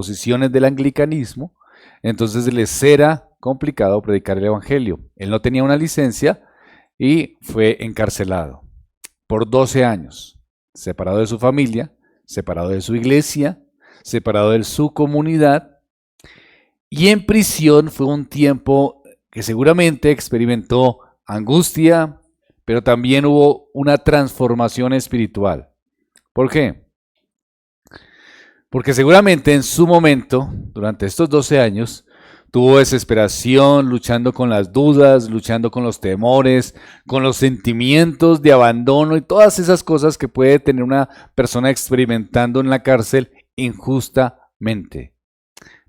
posiciones del anglicanismo, entonces les era complicado predicar el evangelio. Él no tenía una licencia y fue encarcelado por 12 años, separado de su familia, separado de su iglesia, separado de su comunidad, y en prisión fue un tiempo que seguramente experimentó angustia, pero también hubo una transformación espiritual. ¿Por qué? Porque seguramente en su momento, durante estos 12 años, tuvo desesperación, luchando con las dudas, luchando con los temores, con los sentimientos de abandono y todas esas cosas que puede tener una persona experimentando en la cárcel injustamente.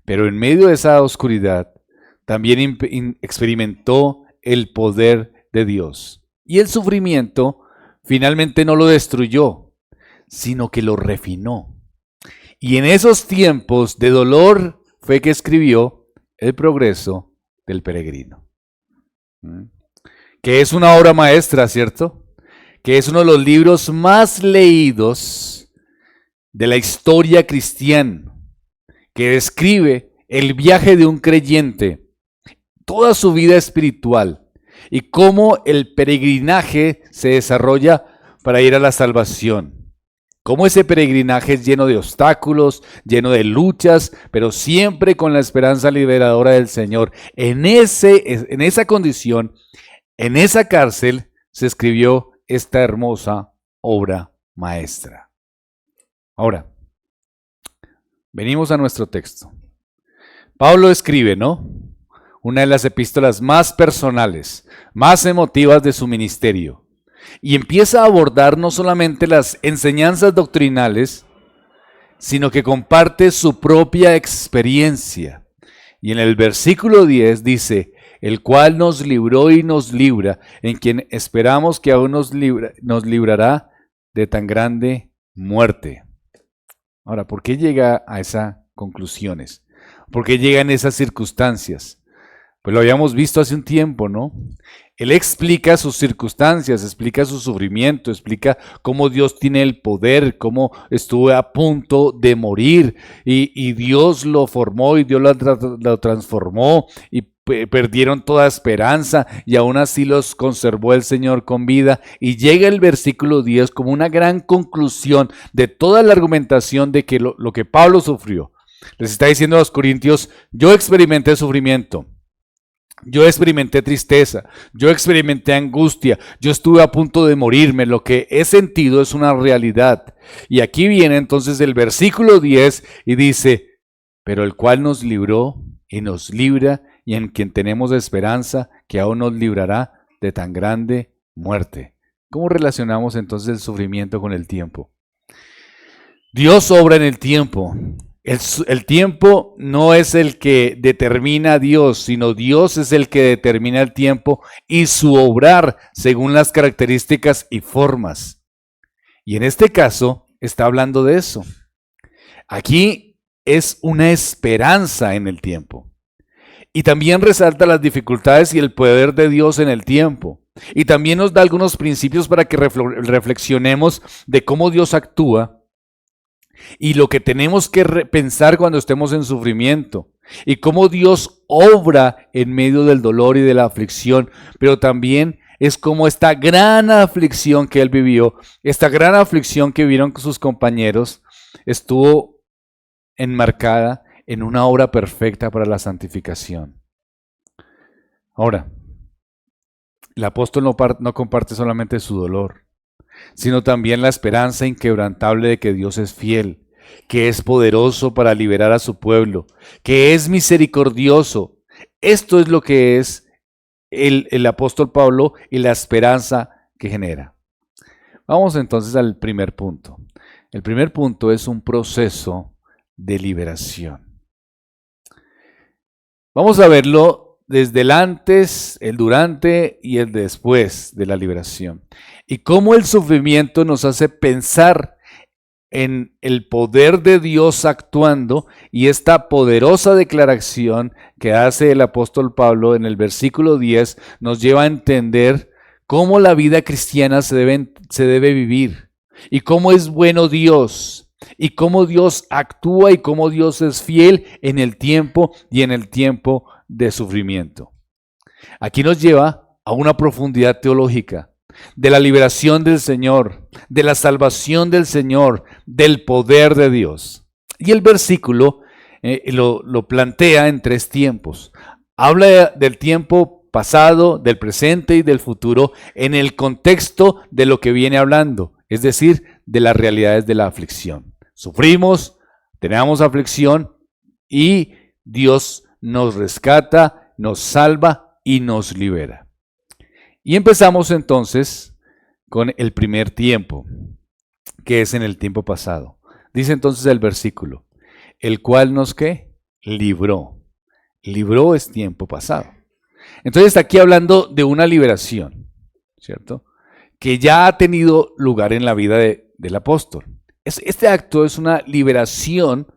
Pero en medio de esa oscuridad, también experimentó el poder de Dios. Y el sufrimiento finalmente no lo destruyó, sino que lo refinó. Y en esos tiempos de dolor fue que escribió El progreso del peregrino, que es una obra maestra, ¿cierto? Que es uno de los libros más leídos de la historia cristiana, que describe el viaje de un creyente, toda su vida espiritual y cómo el peregrinaje se desarrolla para ir a la salvación. Cómo ese peregrinaje es lleno de obstáculos, lleno de luchas, pero siempre con la esperanza liberadora del Señor. En esa condición, en esa cárcel, se escribió esta hermosa obra maestra. Ahora, venimos a nuestro texto. Pablo escribe, ¿no? Una de las epístolas más personales, más emotivas de su ministerio. Y empieza a abordar no solamente las enseñanzas doctrinales, sino que comparte su propia experiencia. Y en el versículo 10 dice, el cual nos libró y nos libra, en quien esperamos que aún nos librará de tan grande muerte. Ahora, ¿por qué llega a esas conclusiones? ¿Por qué llega en esas circunstancias? Pues lo habíamos visto hace un tiempo, ¿no? Él explica sus circunstancias, explica su sufrimiento, explica cómo Dios tiene el poder, cómo estuvo a punto de morir y Dios lo formó y Dios lo transformó y perdieron toda esperanza y aún así los conservó el Señor con vida. Y llega el versículo 10 como una gran conclusión de toda la argumentación de que lo que Pablo sufrió. Les está diciendo a los corintios, yo experimenté sufrimiento. Yo experimenté tristeza, yo experimenté angustia, yo estuve a punto de morirme, lo que he sentido es una realidad. Y aquí viene entonces el versículo 10 y dice, pero el cual nos libró y nos libra y en quien tenemos esperanza que aún nos librará de tan grande muerte. ¿Cómo relacionamos entonces el sufrimiento con el tiempo? Dios obra en el tiempo. El tiempo no es el que determina a Dios, sino Dios es el que determina el tiempo y su obrar según las características y formas. Y en este caso está hablando de eso. Aquí es una esperanza en el tiempo. Y también resalta las dificultades y el poder de Dios en el tiempo. Y también nos da algunos principios para que reflexionemos de cómo Dios actúa y lo que tenemos que pensar cuando estemos en sufrimiento y cómo Dios obra en medio del dolor y de la aflicción, pero también es como esta gran aflicción que él vivió, esta gran aflicción que vieron sus compañeros, estuvo enmarcada en una obra perfecta para la santificación. Ahora, el apóstol no comparte solamente su dolor, sino también la esperanza inquebrantable de que Dios es fiel, que es poderoso para liberar a su pueblo, que es misericordioso. Esto es lo que es el apóstol Pablo y la esperanza que genera. Vamos entonces al primer punto. El primer punto es un proceso de liberación. Vamos a verlo desde el antes, el durante y el después de la liberación. Y cómo el sufrimiento nos hace pensar en el poder de Dios actuando y esta poderosa declaración que hace el apóstol Pablo en el versículo 10 nos lleva a entender cómo la vida cristiana se debe vivir y cómo es bueno Dios y cómo Dios actúa y cómo Dios es fiel en el tiempo y en el tiempo de sufrimiento. Aquí nos lleva a una profundidad teológica de la liberación del Señor, de la salvación del Señor, del poder de Dios. Y el versículo lo plantea en 3 tiempos. Habla del tiempo pasado, del presente y del futuro en el contexto de lo que viene hablando, es decir, de las realidades de la aflicción. Sufrimos, tenemos aflicción y Dios nos rescata, nos salva y nos libera. Y empezamos entonces con el primer tiempo, que es en el tiempo pasado. Dice entonces el versículo, el cual nos ¿qué? Libró. Libró es tiempo pasado. Entonces está aquí hablando de una liberación, ¿cierto? Que ya ha tenido lugar en la vida del apóstol. Este acto es una liberación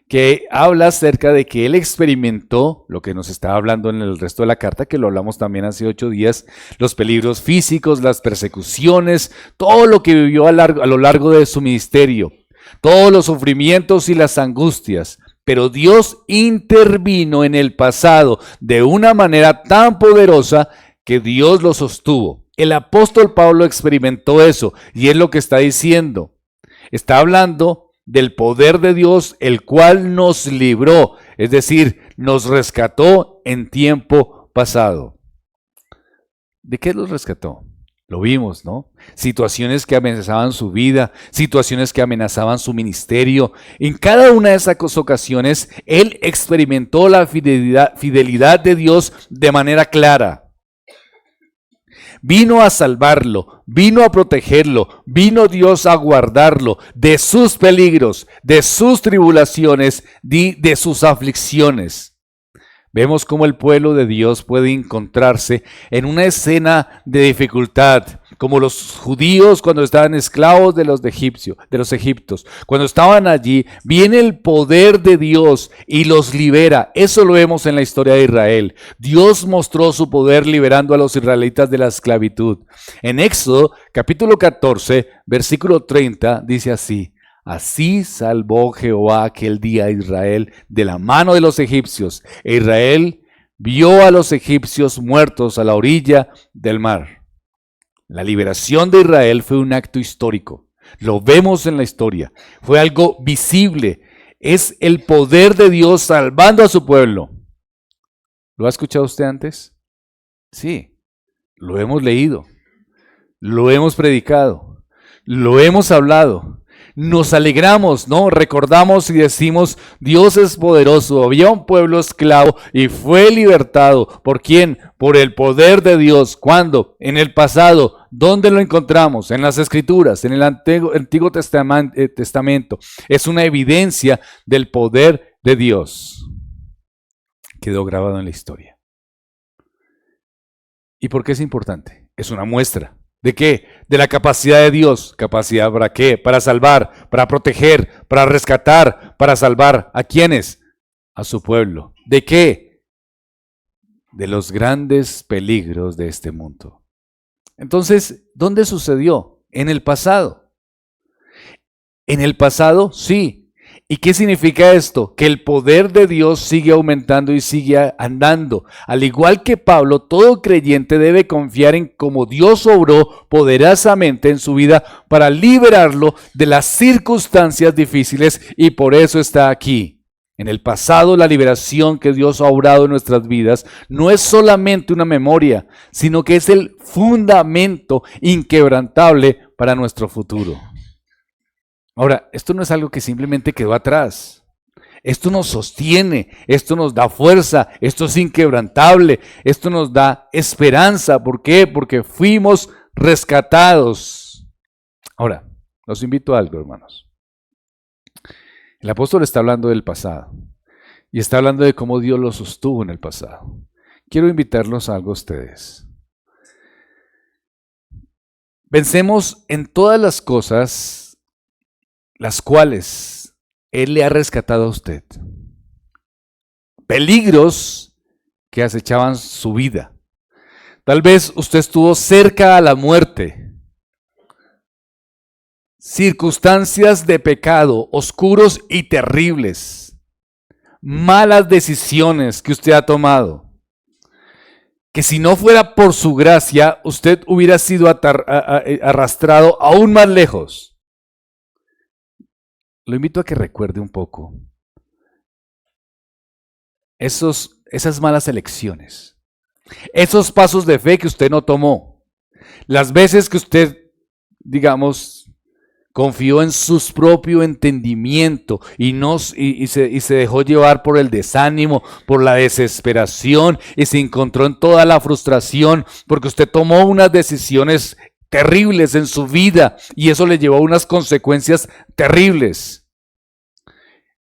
que habla acerca de que él experimentó lo que nos estaba hablando en el resto de la carta, que lo hablamos también hace 8 días, los peligros físicos, las persecuciones, todo lo que vivió a lo largo de su ministerio, todos los sufrimientos y las angustias. Pero Dios intervino en el pasado de una manera tan poderosa que Dios lo sostuvo. El apóstol Pablo experimentó eso y es lo que está diciendo. Está hablando del poder de Dios, el cual nos libró, es decir, nos rescató en tiempo pasado. ¿De qué los rescató? Lo vimos, ¿no? Situaciones que amenazaban su vida, situaciones que amenazaban su ministerio. En cada una de esas ocasiones, él experimentó la fidelidad de Dios de manera clara. Vino a salvarlo, vino a protegerlo, vino Dios a guardarlo de sus peligros, de sus tribulaciones, de sus aflicciones. Vemos cómo el pueblo de Dios puede encontrarse en una escena de dificultad, como los judíos cuando estaban esclavos de los egipcios. Cuando estaban allí, viene el poder de Dios y los libera. Eso lo vemos en la historia de Israel. Dios mostró su poder liberando a los israelitas de la esclavitud. En Éxodo, capítulo 14, versículo 30, dice así: así salvó Jehová aquel día a Israel de la mano de los egipcios. E Israel vio a los egipcios muertos a la orilla del mar. La liberación de Israel fue un acto histórico. Lo vemos en la historia. Fue algo visible. Es el poder de Dios salvando a su pueblo. ¿Lo ha escuchado usted antes? Sí, lo hemos leído. Lo hemos predicado. Lo hemos hablado. Nos alegramos, ¿no? Recordamos y decimos, Dios es poderoso. Había un pueblo esclavo y fue libertado. ¿Por quién? Por el poder de Dios. ¿Cuándo? En el pasado. ¿Dónde lo encontramos? En las Escrituras, en el Antiguo Testamento. Es una evidencia del poder de Dios. Quedó grabado en la historia. ¿Y por qué es importante? Es una muestra. ¿De qué? De la capacidad de Dios. ¿Capacidad para qué? Para salvar, para proteger, para rescatar, para salvar. ¿A quiénes? A su pueblo. ¿De qué? De los grandes peligros de este mundo. Entonces, ¿dónde sucedió? En el pasado. En el pasado, sí. ¿Y qué significa esto? Que el poder de Dios sigue aumentando y sigue andando. Al igual que Pablo, todo creyente debe confiar en cómo Dios obró poderosamente en su vida para liberarlo de las circunstancias difíciles y por eso está aquí. En el pasado, la liberación que Dios ha obrado en nuestras vidas no es solamente una memoria, sino que es el fundamento inquebrantable para nuestro futuro. Ahora, esto no es algo que simplemente quedó atrás. Esto nos sostiene, esto nos da fuerza, esto es inquebrantable, esto nos da esperanza. ¿Por qué? Porque fuimos rescatados. Ahora, los invito a algo, hermanos. El apóstol está hablando del pasado y está hablando de cómo Dios lo sostuvo en el pasado. Quiero invitarlos a algo a ustedes. Pensemos en todas las cosas las cuales Él le ha rescatado a usted. Peligros que acechaban su vida. Tal vez usted estuvo cerca a la muerte. circunstancias de pecado, oscuros y terribles, malas decisiones que usted ha tomado, que si no fuera por su gracia, usted hubiera sido arrastrado aún más lejos. Lo invito a que recuerde un poco esas malas elecciones, esos pasos de fe que usted no tomó, las veces que usted, digamos, confió en su propio entendimiento y se dejó llevar por el desánimo, por la desesperación y se encontró en toda la frustración porque usted tomó unas decisiones terribles en su vida y eso le llevó a unas consecuencias terribles.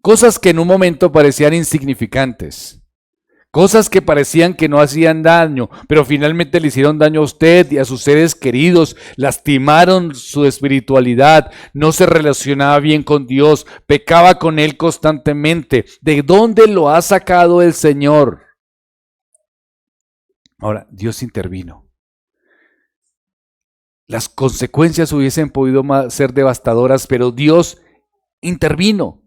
Cosas que en un momento parecían insignificantes. Cosas que parecían que no hacían daño, pero finalmente le hicieron daño a usted y a sus seres queridos, lastimaron su espiritualidad, no se relacionaba bien con Dios, pecaba con Él constantemente. ¿De dónde lo ha sacado el Señor? Ahora, Dios intervino. Las consecuencias hubiesen podido ser devastadoras, pero Dios intervino.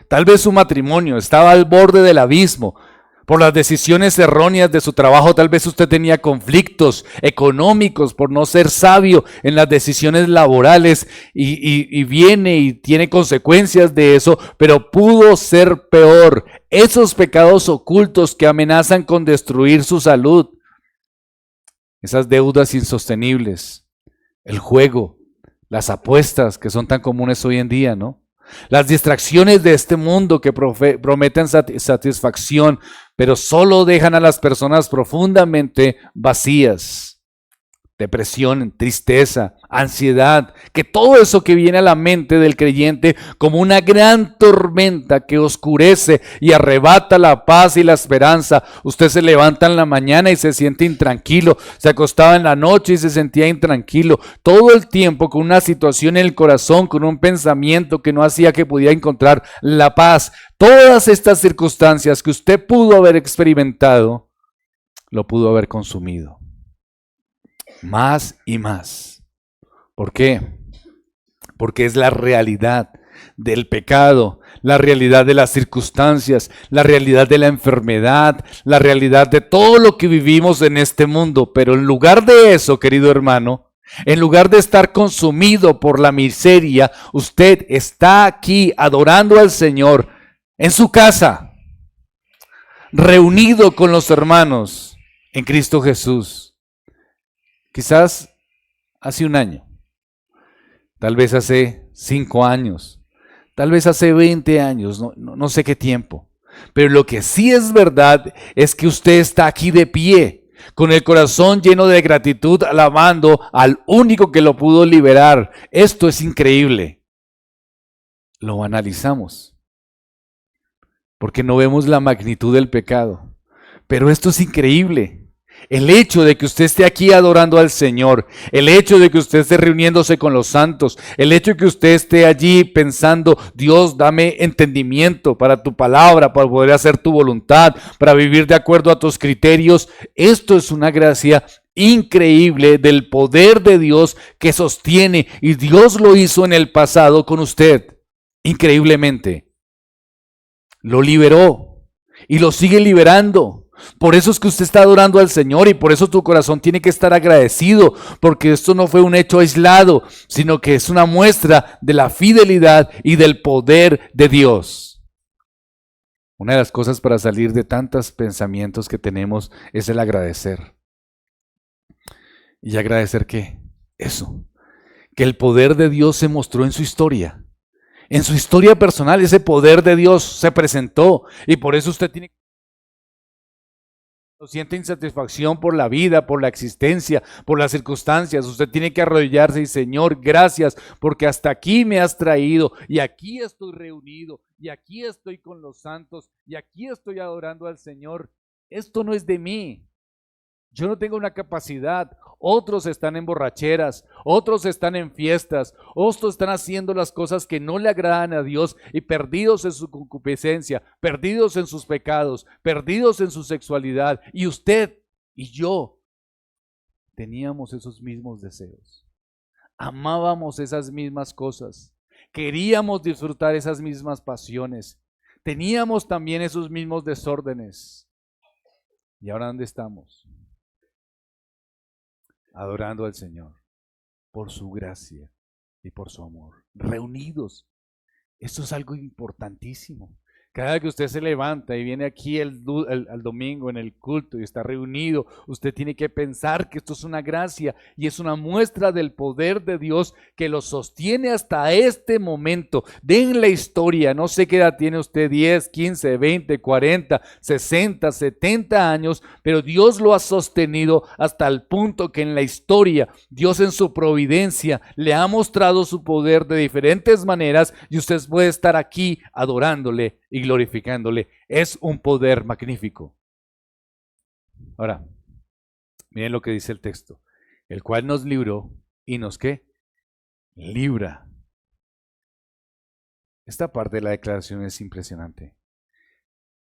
Tal vez su matrimonio estaba al borde del abismo. Por las decisiones erróneas de su trabajo, tal vez usted tenía conflictos económicos por no ser sabio en las decisiones laborales y viene y tiene consecuencias de eso, pero pudo ser peor. Esos pecados ocultos que amenazan con destruir su salud, esas deudas insostenibles, el juego, las apuestas que son tan comunes hoy en día, ¿no? Las distracciones de este mundo que prometen satisfacción, pero solo dejan a las personas profundamente vacías. Depresión, tristeza, ansiedad, que todo eso que viene a la mente del creyente como una gran tormenta que oscurece y arrebata la paz y la esperanza. Usted se levanta en la mañana y se siente intranquilo, se acostaba en la noche y se sentía intranquilo, todo el tiempo con una situación en el corazón, con un pensamiento que no hacía que pudiera encontrar la paz. Todas estas circunstancias que usted pudo haber experimentado, lo pudo haber consumido. Más y más. ¿Por qué? Porque es la realidad del pecado, la realidad de las circunstancias, la realidad de la enfermedad, la realidad de todo lo que vivimos en este mundo. Pero en lugar de eso, querido hermano, en lugar de estar consumido por la miseria, usted está aquí adorando al Señor en su casa, reunido con los hermanos en Cristo Jesús. Quizás hace un año, tal vez hace 5 años, tal vez hace 20 años, no sé qué tiempo. Pero lo que sí es verdad es que usted está aquí de pie, con el corazón lleno de gratitud, alabando al único que lo pudo liberar. Esto es increíble. Lo analizamos, porque no vemos la magnitud del pecado. Pero esto es increíble. El hecho de que usted esté aquí adorando al Señor, el hecho de que usted esté reuniéndose con los santos, el hecho de que usted esté allí pensando, Dios, dame entendimiento para tu palabra, para poder hacer tu voluntad, para vivir de acuerdo a tus criterios, esto es una gracia increíble del poder de Dios que sostiene, y Dios lo hizo en el pasado con usted, increíblemente. Lo liberó y lo sigue liberando. Por eso es que usted está adorando al Señor y por eso tu corazón tiene que estar agradecido, porque esto no fue un hecho aislado, sino que es una muestra de la fidelidad y del poder de Dios. Una de las cosas para salir de tantos pensamientos que tenemos es el agradecer. ¿Y agradecer qué? Eso, que el poder de Dios se mostró en su historia. En su historia personal ese poder de Dios se presentó y por eso usted tiene que... Siente insatisfacción por la vida, por la existencia, por las circunstancias. Usted tiene que arrodillarse y Señor, gracias porque hasta aquí me has traído y aquí estoy reunido y aquí estoy con los santos y aquí estoy adorando al Señor. Esto no es de mí. Yo no tengo una capacidad. Otros están en borracheras, otros están en fiestas, otros están haciendo las cosas que no le agradan a Dios y perdidos en su concupiscencia, perdidos en sus pecados, perdidos en su sexualidad. Y usted y yo teníamos esos mismos deseos. amábamos esas mismas cosas, queríamos disfrutar esas mismas pasiones, teníamos también esos mismos desórdenes. ¿Y ahora dónde estamos? Adorando al Señor por su gracia y por su amor, reunidos. Esto es algo importantísimo. Cada vez que usted se levanta y viene aquí al domingo en el culto y está reunido, usted tiene que pensar que esto es una gracia y es una muestra del poder de Dios que lo sostiene hasta este momento. En la historia, no sé qué edad tiene usted, 10, 15, 20, 40, 60, 70 años, pero Dios lo ha sostenido hasta el punto que en la historia, Dios en su providencia le ha mostrado su poder de diferentes maneras y usted puede estar aquí adorándole y glorificándole. Es un poder magnífico. Ahora, miren lo que dice el texto, el cual nos libró y nos ¿qué? Libra. Esta parte de la declaración es impresionante.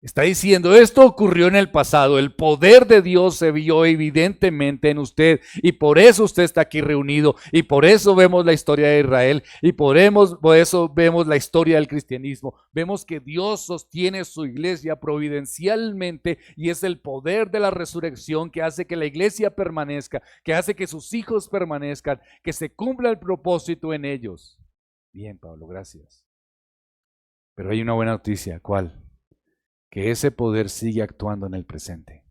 Está diciendo, esto ocurrió en el pasado, el poder de Dios se vio evidentemente en usted y por eso usted está aquí reunido y por eso vemos la historia de Israel y por eso vemos la historia del cristianismo. Vemos que Dios sostiene su iglesia providencialmente y es el poder de la resurrección que hace que la iglesia permanezca, que hace que sus hijos permanezcan, que se cumpla el propósito en ellos. Bien, Pablo, gracias. Pero hay una buena noticia, ¿cuál? Que ese poder sigue actuando en el presente.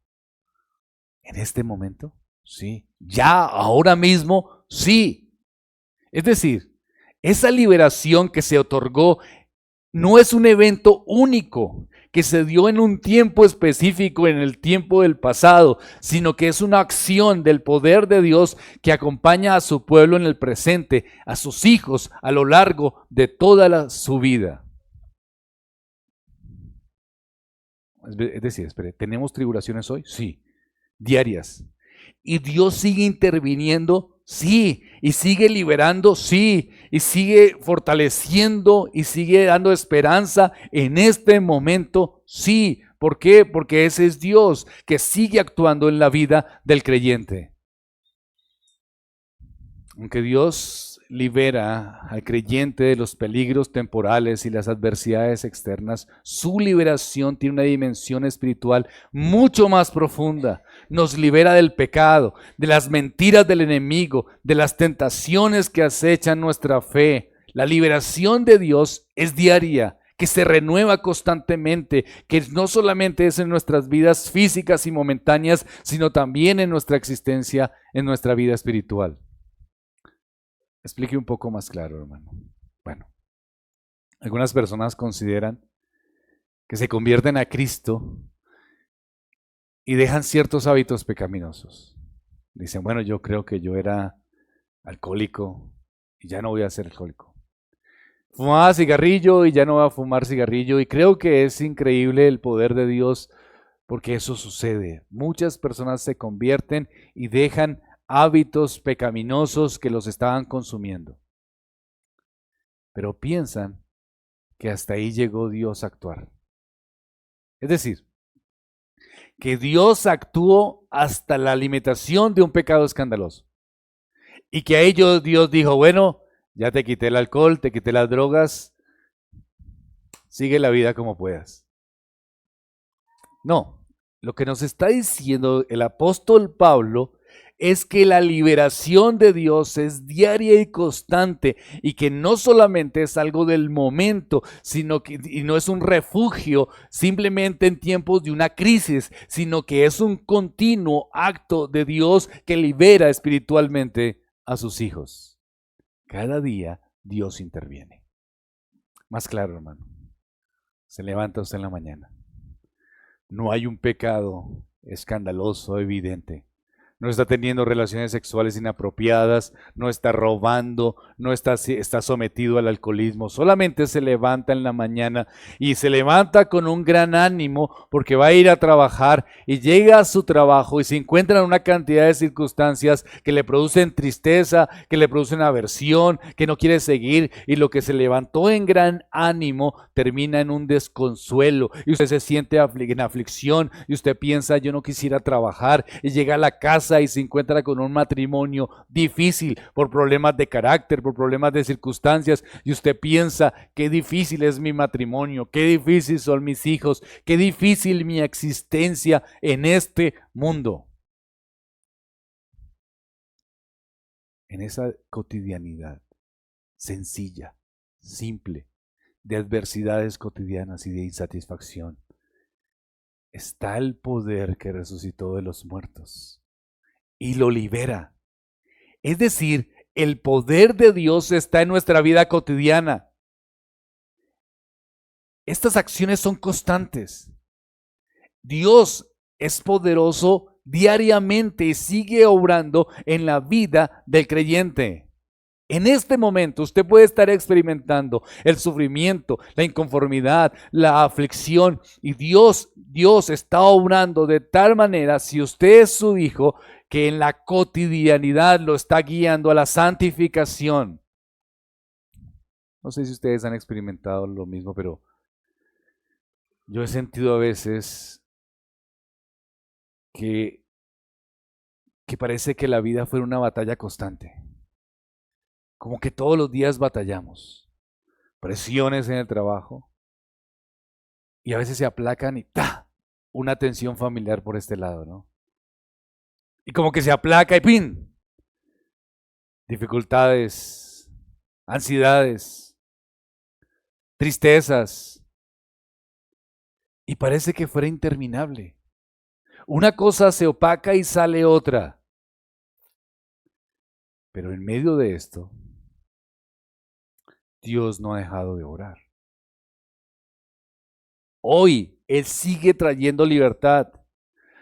¿En este momento? Sí. ¿Ya ahora mismo? Sí. Es decir, esa liberación que se otorgó no es un evento único que se dio en un tiempo específico, en el tiempo del pasado, sino que es una acción del poder de Dios que acompaña a su pueblo en el presente, a sus hijos a lo largo de toda su vida. Es decir, espere, ¿tenemos tribulaciones hoy? Sí, diarias. ¿Y Dios sigue interviniendo? Sí. ¿Y sigue liberando? Sí. ¿Y sigue fortaleciendo y sigue dando esperanza en este momento? Sí. ¿Por qué? Porque ese es Dios que sigue actuando en la vida del creyente. Aunque Dios libera al creyente de los peligros temporales y las adversidades externas, su liberación tiene una dimensión espiritual mucho más profunda. Nos libera del pecado, de las mentiras del enemigo, de las tentaciones que acechan nuestra fe. La liberación de Dios es diaria, que se renueva constantemente, que no solamente es en nuestras vidas físicas y momentáneas, sino también en nuestra existencia, en nuestra vida espiritual. Explique un poco más claro, hermano. Bueno, algunas personas consideran que se convierten a Cristo y dejan ciertos hábitos pecaminosos. Dicen, bueno, yo creo que yo era alcohólico y ya no voy a ser alcohólico. Fumaba cigarrillo y ya no voy a fumar cigarrillo. Y creo que es increíble el poder de Dios porque eso sucede. Muchas personas se convierten y dejan hábitos pecaminosos que los estaban consumiendo. Pero piensan que hasta ahí llegó Dios a actuar. Es decir, que Dios actuó hasta la limitación de un pecado escandaloso. Y que a ellos Dios dijo, bueno, ya te quité el alcohol, te quité las drogas, sigue la vida como puedas. No, lo que nos está diciendo el apóstol Pablo es que la liberación de Dios es diaria y constante y que no solamente es algo del momento, sino que y no es un refugio simplemente en tiempos de una crisis, sino que es un continuo acto de Dios que libera espiritualmente a sus hijos. Cada día Dios interviene. Más claro, hermano. Se levanta usted en la mañana. No hay un pecado escandaloso, evidente. No está teniendo relaciones sexuales inapropiadas, no está robando, no está sometido al alcoholismo. Solamente se levanta en la mañana y se levanta con un gran ánimo porque va a ir a trabajar y llega a su trabajo y se encuentra en una cantidad de circunstancias que le producen tristeza, que le producen aversión, que no quiere seguir, y lo que se levantó en gran ánimo termina en un desconsuelo y usted se siente en aflicción y usted piensa, yo no quisiera trabajar, y llega a la casa casa y se encuentra con un matrimonio difícil por problemas de carácter, por problemas de circunstancias, y usted piensa, qué difícil es mi matrimonio, qué difícil son mis hijos, qué difícil mi existencia en este mundo. En esa cotidianidad sencilla, simple, de adversidades cotidianas y de insatisfacción, está el poder que resucitó de los muertos y lo libera. Es decir, el poder de Dios está en nuestra vida cotidiana. Estas acciones son constantes. Dios es poderoso diariamente y sigue obrando en la vida del creyente. En este momento usted puede estar experimentando el sufrimiento, la inconformidad, la aflicción, y Dios está obrando de tal manera, si usted es su hijo, que en la cotidianidad lo está guiando a la santificación. No sé si ustedes han experimentado lo mismo, pero yo he sentido a veces que parece que la vida fuera una batalla constante. Como que todos los días batallamos. Presiones en el trabajo. Y a veces se aplacan y ¡ta! Una tensión familiar por este lado, ¿no? Y como que se aplaca y ¡pin! Dificultades, ansiedades, tristezas. Y parece que fuera interminable. Una cosa se opaca y sale otra. Pero en medio de esto, Dios no ha dejado de orar. Hoy Él sigue trayendo libertad.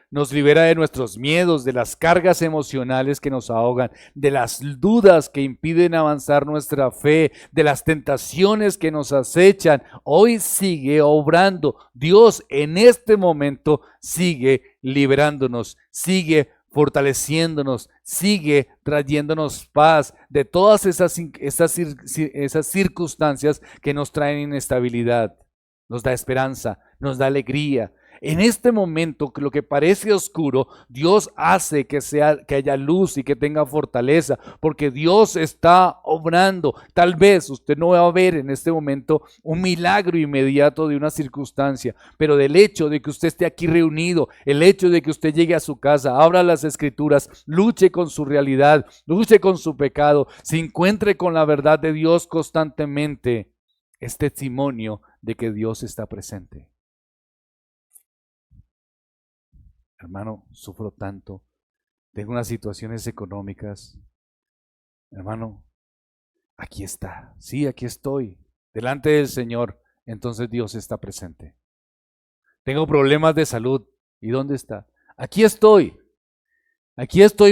Nos libera de nuestros miedos, de las cargas emocionales que nos ahogan, de las dudas que impiden avanzar nuestra fe, de las tentaciones que nos acechan. Hoy sigue obrando. Dios en este momento sigue liberándonos, sigue fortaleciéndonos, sigue trayéndonos paz de todas esas circunstancias que nos traen inestabilidad. Nos da esperanza, nos da alegría. En este momento, lo que parece oscuro, Dios hace que haya luz y que tenga fortaleza, porque Dios está obrando. Tal vez usted no va a ver en este momento un milagro inmediato de una circunstancia, pero del hecho de que usted esté aquí reunido, el hecho de que usted llegue a su casa, abra las escrituras, luche con su realidad, luche con su pecado, se encuentre con la verdad de Dios constantemente, es testimonio de que Dios está presente. Hermano, sufro tanto, tengo unas situaciones económicas. Hermano, aquí está, sí, aquí estoy, delante del Señor, entonces Dios está presente. Tengo problemas de salud, ¿y dónde está? Aquí estoy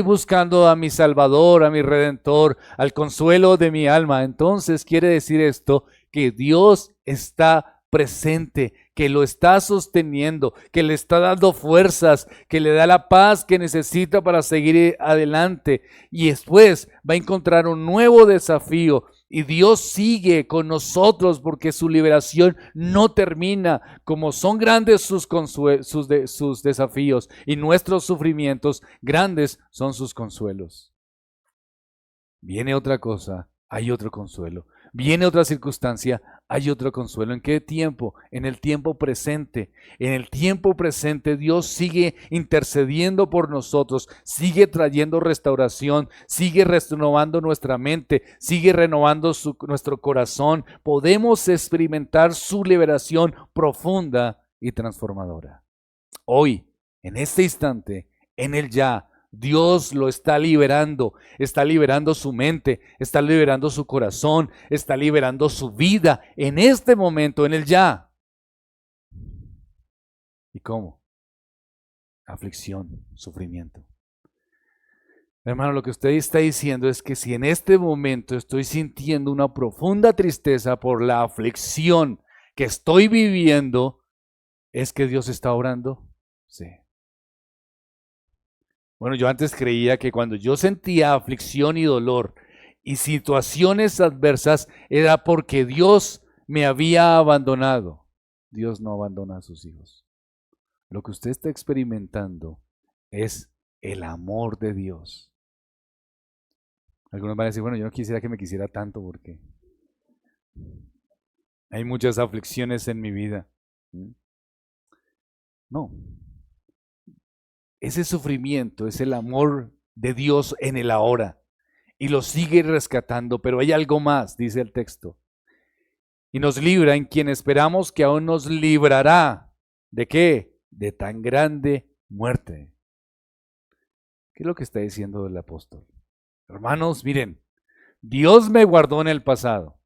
buscando a mi Salvador, a mi Redentor, al consuelo de mi alma. Entonces quiere decir esto, que Dios está presente, que lo está sosteniendo, que le está dando fuerzas, que le da la paz que necesita para seguir adelante. Y después va a encontrar un nuevo desafío. Y Dios sigue con nosotros porque su liberación no termina. Como son grandes sus desafíos y nuestros sufrimientos, grandes son sus consuelos. Viene otra cosa, hay otro consuelo. Viene otra circunstancia, hay otro consuelo. ¿En qué tiempo? En el tiempo presente. En el tiempo presente Dios sigue intercediendo por nosotros, sigue trayendo restauración, sigue renovando nuestra mente, sigue renovando nuestro corazón. Podemos experimentar su liberación profunda y transformadora. Hoy, en este instante, en el ya, Dios lo está liberando su mente, está liberando su corazón, está liberando su vida en este momento, en el ya. ¿Y cómo? Aflicción, sufrimiento. Hermano, lo que usted está diciendo es que si en este momento estoy sintiendo una profunda tristeza por la aflicción que estoy viviendo, ¿es que Dios está orando? Sí. Bueno, yo antes creía que cuando yo sentía aflicción y dolor y situaciones adversas era porque Dios me había abandonado. Dios no abandona a sus hijos. Lo que usted está experimentando es el amor de Dios. Algunos van a decir, bueno, yo no quisiera que me quisiera tanto porque hay muchas aflicciones en mi vida. No, ese sufrimiento es el amor de Dios en el ahora y lo sigue rescatando, pero hay algo más, dice el texto. Y nos libra en quien esperamos que aún nos librará. ¿De qué? De tan grande muerte. ¿Qué es lo que está diciendo el apóstol? Hermanos, miren, Dios me guardó en el pasado.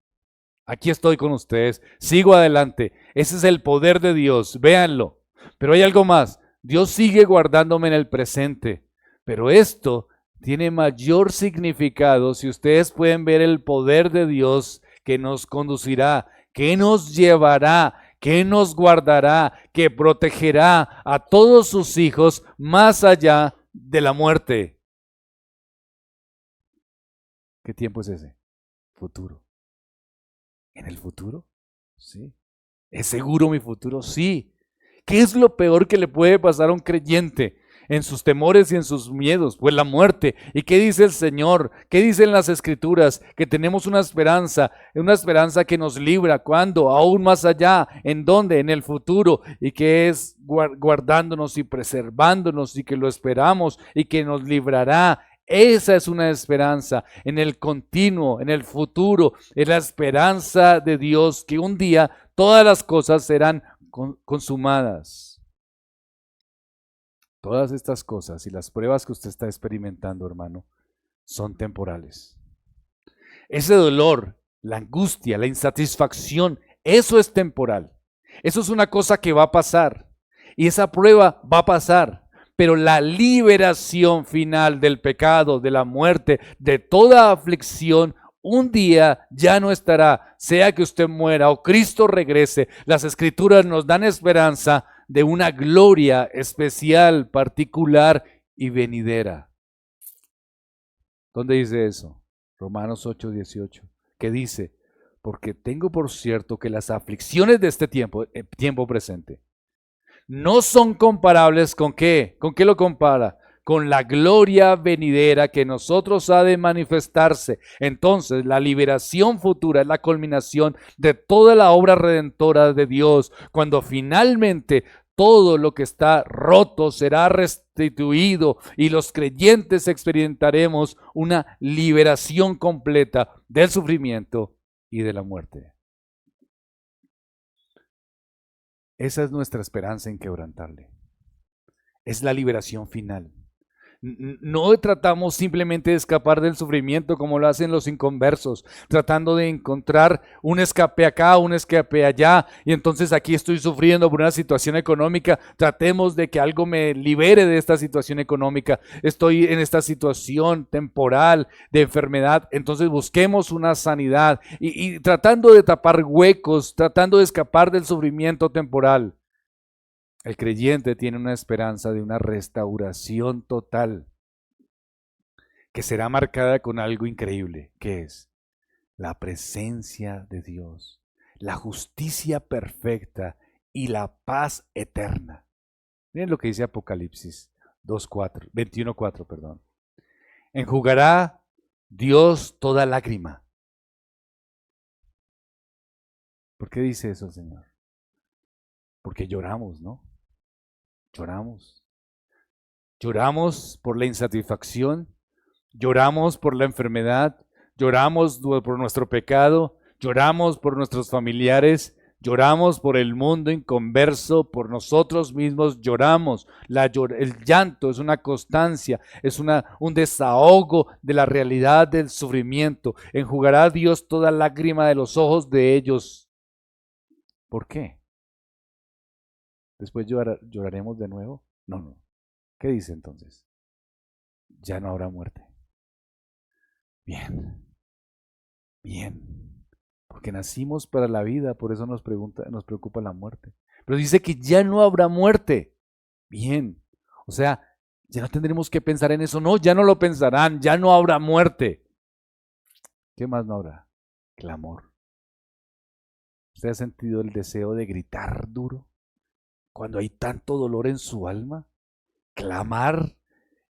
Aquí estoy con ustedes, sigo adelante. Ese es el poder de Dios, véanlo. Pero hay algo más, Dios sigue guardándome en el presente. Pero esto tiene mayor significado si ustedes pueden ver el poder de Dios que nos conducirá, que nos llevará, que nos guardará, que protegerá a todos sus hijos más allá de la muerte. ¿Qué tiempo es ese? Futuro. ¿En el futuro? Sí. ¿Es seguro mi futuro? Sí. ¿Qué es lo peor que le puede pasar a un creyente en sus temores y en sus miedos? Pues la muerte. ¿Y qué dice el Señor? ¿Qué dicen las Escrituras? Que tenemos una esperanza que nos libra. ¿Cuándo? Aún más allá. ¿En dónde? En el futuro. Y que es guardándonos y preservándonos y que lo esperamos y que nos librará. Esa es una esperanza en el continuo, en el futuro. Es la esperanza de Dios que un día todas las cosas serán consumadas. Todas estas cosas y las pruebas que usted está experimentando, hermano, son temporales. Ese dolor, la angustia, la insatisfacción, eso es temporal. Eso es una cosa que va a pasar. Y esa prueba va a pasar. Pero la liberación final del pecado, de la muerte, de toda aflicción, un día ya no estará, sea que usted muera o Cristo regrese. Las Escrituras nos dan esperanza de una gloria especial, particular y venidera. ¿Dónde dice eso? Romanos 8:18, que dice, porque tengo por cierto que las aflicciones de este tiempo presente, no son comparables con qué. ¿Con qué lo compara? Con la gloria venidera que nosotros ha de manifestarse. Entonces, la liberación futura es la culminación de toda la obra redentora de Dios, cuando finalmente todo lo que está roto será restituido y los creyentes experimentaremos una liberación completa del sufrimiento y de la muerte. Esa es nuestra esperanza inquebrantable. Es la liberación final. No tratamos simplemente de escapar del sufrimiento como lo hacen los inconversos, tratando de encontrar un escape acá, un escape allá, y entonces aquí estoy sufriendo por una situación económica, tratemos de que algo me libere de esta situación económica, estoy en esta situación temporal de enfermedad, entonces busquemos una sanidad y tratando de tapar huecos, tratando de escapar del sufrimiento temporal. El creyente tiene una esperanza de una restauración total que será marcada con algo increíble, que es la presencia de Dios, la justicia perfecta y la paz eterna. Miren lo que dice Apocalipsis 2:4, 21:4, perdón. Enjugará Dios toda lágrima. ¿Por qué dice eso el Señor? Porque lloramos, ¿no? Lloramos. Lloramos por la insatisfacción, lloramos por la enfermedad, lloramos por nuestro pecado, lloramos por nuestros familiares, lloramos por el mundo inconverso, por nosotros mismos, lloramos. El llanto es una constancia, es un desahogo de la realidad del sufrimiento. Enjugará Dios toda lágrima de los ojos de ellos. ¿Por qué? ¿Después lloraremos de nuevo? No. ¿Qué dice entonces? Ya no habrá muerte. Bien, porque nacimos para la vida, por eso nos preocupa la muerte. Pero dice que ya no habrá muerte. Bien, o sea, ya no tendremos que pensar en eso. No, ya no lo pensarán, ya no habrá muerte. ¿Qué más no habrá? Clamor. ¿Usted ha sentido el deseo de gritar duro cuando hay tanto dolor en su alma? Clamar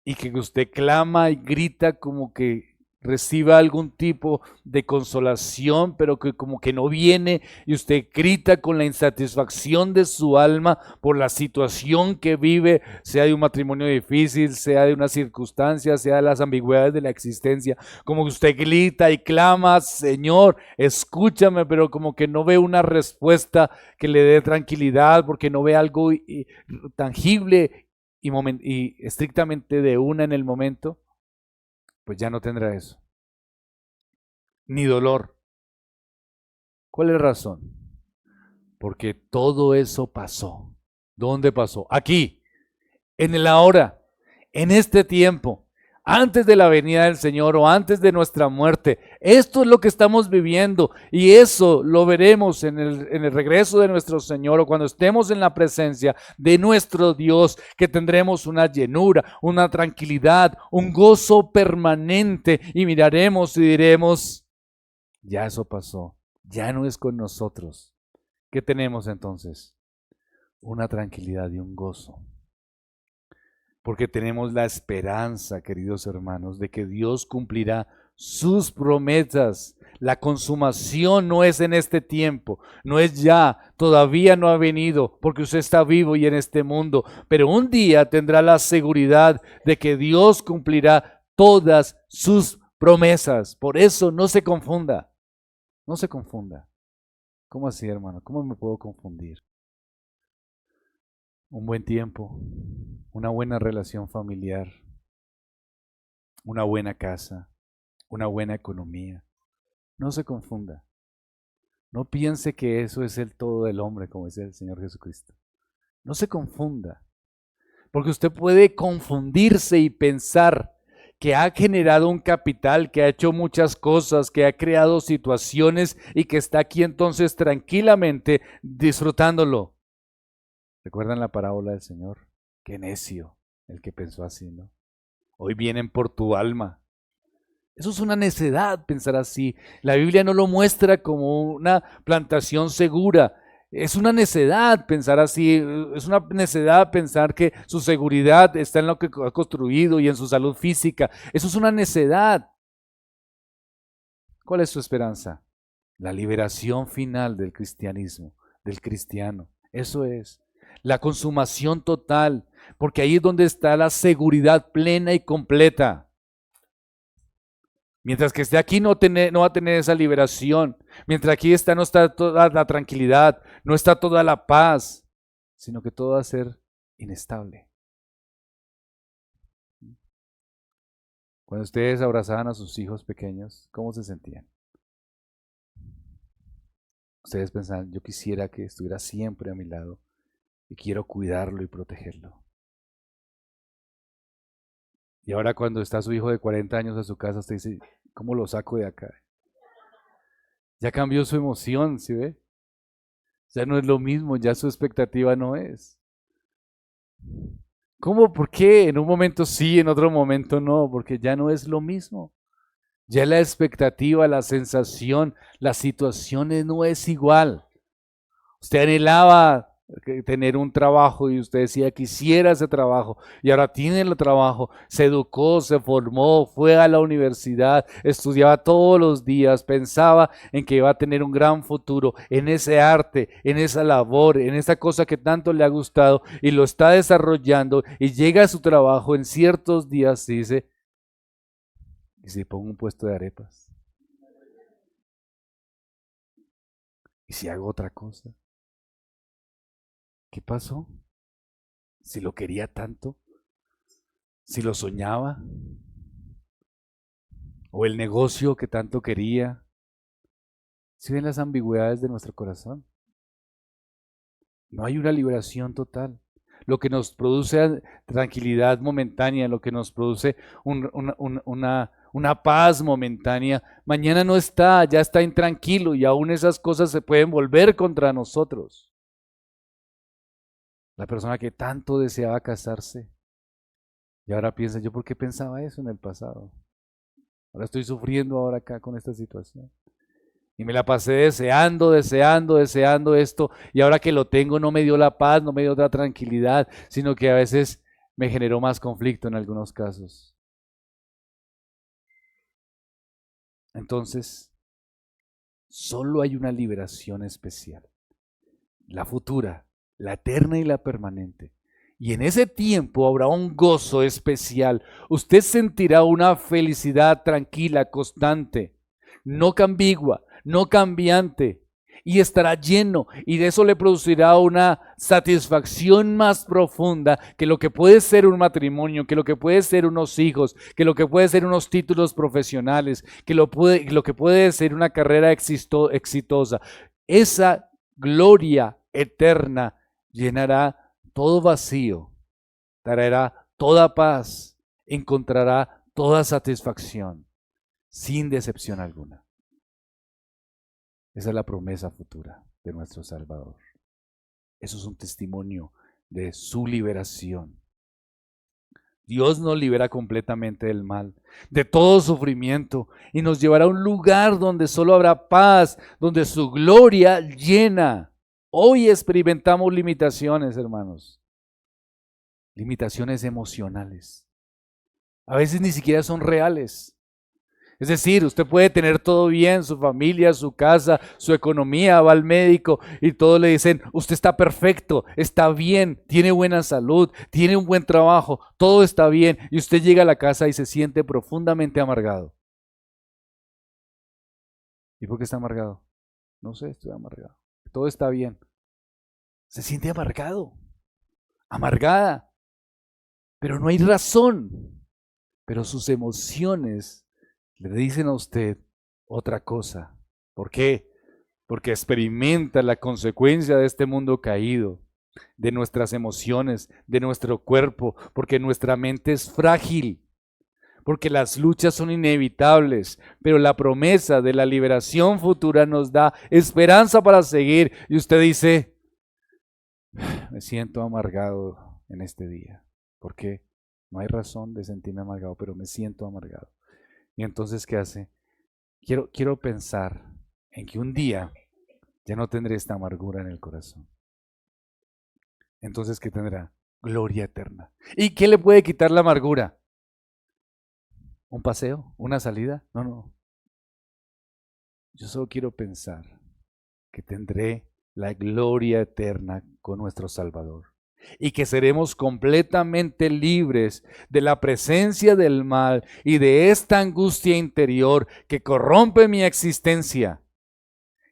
y que usted clama y grita como que reciba algún tipo de consolación, pero que como que no viene, y usted grita con la insatisfacción de su alma por la situación que vive, sea de un matrimonio difícil, sea de una circunstancia, sea de las ambigüedades de la existencia, como que usted grita y clama, Señor, escúchame, pero como que no ve una respuesta que le dé tranquilidad, porque no ve algo tangible y estrictamente de una en el momento, pues ya no tendrá eso, ni dolor. ¿Cuál es la razón? Porque todo eso pasó. ¿Dónde pasó? Aquí, en el ahora, en este tiempo, antes de la venida del Señor o antes de nuestra muerte. Esto es lo que estamos viviendo y eso lo veremos en el regreso de nuestro Señor o cuando estemos en la presencia de nuestro Dios, que tendremos una llenura, una tranquilidad, un gozo permanente y miraremos y diremos, ya eso pasó, ya no es con nosotros. ¿Qué tenemos entonces? Una tranquilidad y un gozo. Porque tenemos la esperanza, queridos hermanos, de que Dios cumplirá sus promesas. La consumación no es en este tiempo, no es ya, todavía no ha venido, porque usted está vivo y en este mundo, pero un día tendrá la seguridad de que Dios cumplirá todas sus promesas. Por eso no se confunda, no se confunda. ¿Cómo así, hermano? ¿Cómo me puedo confundir? Un buen tiempo, una buena relación familiar, una buena casa, una buena economía. No se confunda. No piense que eso es el todo del hombre, como dice el Señor Jesucristo. No se confunda, porque usted puede confundirse y pensar que ha generado un capital, que ha hecho muchas cosas, que ha creado situaciones y que está aquí entonces tranquilamente disfrutándolo. ¿Recuerdan la parábola del Señor? Qué necio el que pensó así, ¿no? Hoy vienen por tu alma. Eso es una necedad pensar así. La Biblia no lo muestra como una plantación segura. Es una necedad pensar así. Es una necedad pensar que su seguridad está en lo que ha construido y en su salud física. Eso es una necedad. ¿Cuál es su esperanza? La liberación final del cristianismo, del cristiano. Eso es. La consumación total, porque ahí es donde está la seguridad plena y completa. Mientras que esté aquí no va a tener esa liberación. Mientras aquí está no está toda la tranquilidad, no está toda la paz, sino que todo va a ser inestable. Cuando ustedes abrazaban a sus hijos pequeños, ¿cómo se sentían? Ustedes pensaban, yo quisiera que estuviera siempre a mi lado y quiero cuidarlo y protegerlo. Y ahora cuando está su hijo de 40 años a su casa, usted dice, ¿cómo lo saco de acá? Ya cambió su emoción, ¿sí ve? Ya no es lo mismo, ya su expectativa no es. ¿Cómo? ¿Por qué? En un momento sí, en otro momento no, porque ya no es lo mismo. Ya la expectativa, la sensación, las situaciones no es igual. Usted anhelaba tener un trabajo y usted decía quisiera ese trabajo y ahora tiene el trabajo, se educó, se formó, fue a la universidad, estudiaba todos los días, pensaba en que iba a tener un gran futuro en ese arte, en esa labor, en esa cosa que tanto le ha gustado y lo está desarrollando y llega a su trabajo en ciertos días y dice, y se pongo un puesto de arepas y si hago otra cosa. ¿Qué pasó? Si lo quería tanto, si lo soñaba, o el negocio que tanto quería. ¿Sí ven las ambigüedades de nuestro corazón? No hay una liberación total. Lo que nos produce tranquilidad momentánea, lo que nos produce una paz momentánea, mañana no está, ya está intranquilo y aún esas cosas se pueden volver contra nosotros. La persona que tanto deseaba casarse y ahora piensa, ¿yo por qué pensaba eso en el pasado? Ahora estoy sufriendo ahora acá con esta situación. Y me la pasé deseando, deseando, deseando esto. Y ahora que lo tengo no me dio la paz, no me dio la tranquilidad, sino que a veces me generó más conflicto en algunos casos. Entonces, solo hay una liberación especial, la futura, la eterna y la permanente. Y en ese tiempo habrá un gozo especial. Usted sentirá una felicidad tranquila, constante, no ambigua, no cambiante. Y estará lleno, y de eso le producirá una satisfacción más profunda que lo que puede ser un matrimonio, que lo que puede ser unos hijos, que lo que puede ser unos títulos profesionales, que lo que puede ser una carrera exitosa. Esa gloria eterna llenará todo vacío, traerá toda paz, encontrará toda satisfacción, sin decepción alguna. Esa es la promesa futura de nuestro Salvador. Eso es un testimonio de su liberación. Dios nos libera completamente del mal, de todo sufrimiento, y nos llevará a un lugar donde solo habrá paz, donde su gloria llena. Hoy experimentamos limitaciones, hermanos. Limitaciones emocionales. A veces ni siquiera son reales. Es decir, usted puede tener todo bien, su familia, su casa, su economía, va al médico y todos le dicen, usted está perfecto, está bien, tiene buena salud, tiene un buen trabajo, todo está bien. Y usted llega a la casa y se siente profundamente amargado. ¿Y por qué está amargado? No sé, estoy amargado. Todo está bien. Se siente amargado, amargada, pero no hay razón. Pero sus emociones le dicen a usted otra cosa. ¿Por qué? Porque experimenta la consecuencia de este mundo caído, de nuestras emociones, de nuestro cuerpo, porque nuestra mente es frágil, porque las luchas son inevitables, pero la promesa de la liberación futura nos da esperanza para seguir. Y usted dice, me siento amargado en este día. ¿Por qué? No hay razón de sentirme amargado, pero me siento amargado. Y entonces, ¿qué hace? Quiero pensar en que un día ya no tendré esta amargura en el corazón. Entonces, ¿qué tendrá? Gloria eterna. ¿Y qué le puede quitar la amargura? ¿Un paseo? ¿Una salida? No. Yo solo quiero pensar que tendré la gloria eterna con nuestro Salvador. Y que seremos completamente libres de la presencia del mal y de esta angustia interior que corrompe mi existencia,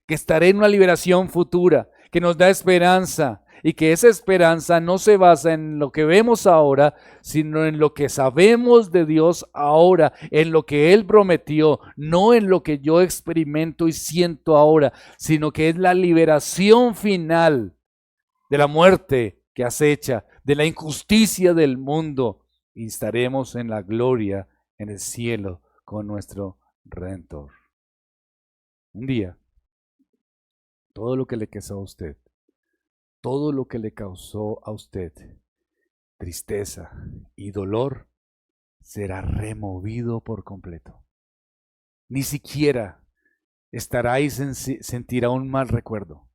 que estaré en una liberación futura, que nos da esperanza, y que esa esperanza no se basa en lo que vemos ahora, sino en lo que sabemos de Dios ahora, en lo que Él prometió, no en lo que yo experimento y siento ahora, sino que es la liberación final de la muerte que acecha, de la injusticia del mundo, y estaremos en la gloria en el cielo con nuestro Redentor. Un día, todo lo que le causó a usted, todo lo que le causó a usted tristeza y dolor, será removido por completo. Ni siquiera estará y sentirá un mal recuerdo.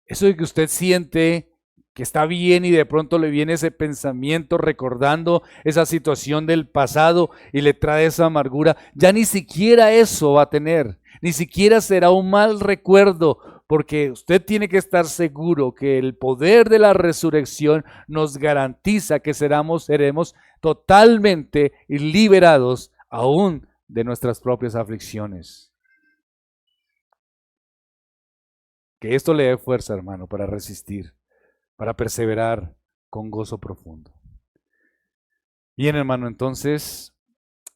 Eso de que usted siente que está bien y de pronto le viene ese pensamiento recordando esa situación del pasado y le trae esa amargura, ya ni siquiera eso va a tener, ni siquiera será un mal recuerdo, porque usted tiene que estar seguro que el poder de la resurrección nos garantiza que seremos totalmente liberados aún de nuestras propias aflicciones. Que esto le dé fuerza, hermano, para resistir, para perseverar con gozo profundo. Bien, hermano, entonces,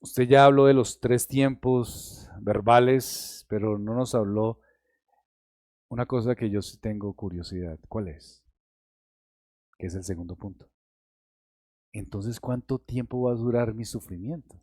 usted ya habló de los 3 tiempos verbales, pero no nos habló una cosa que yo sí tengo curiosidad. ¿Cuál es? Que es el segundo punto. Entonces, ¿cuánto tiempo va a durar mi sufrimiento?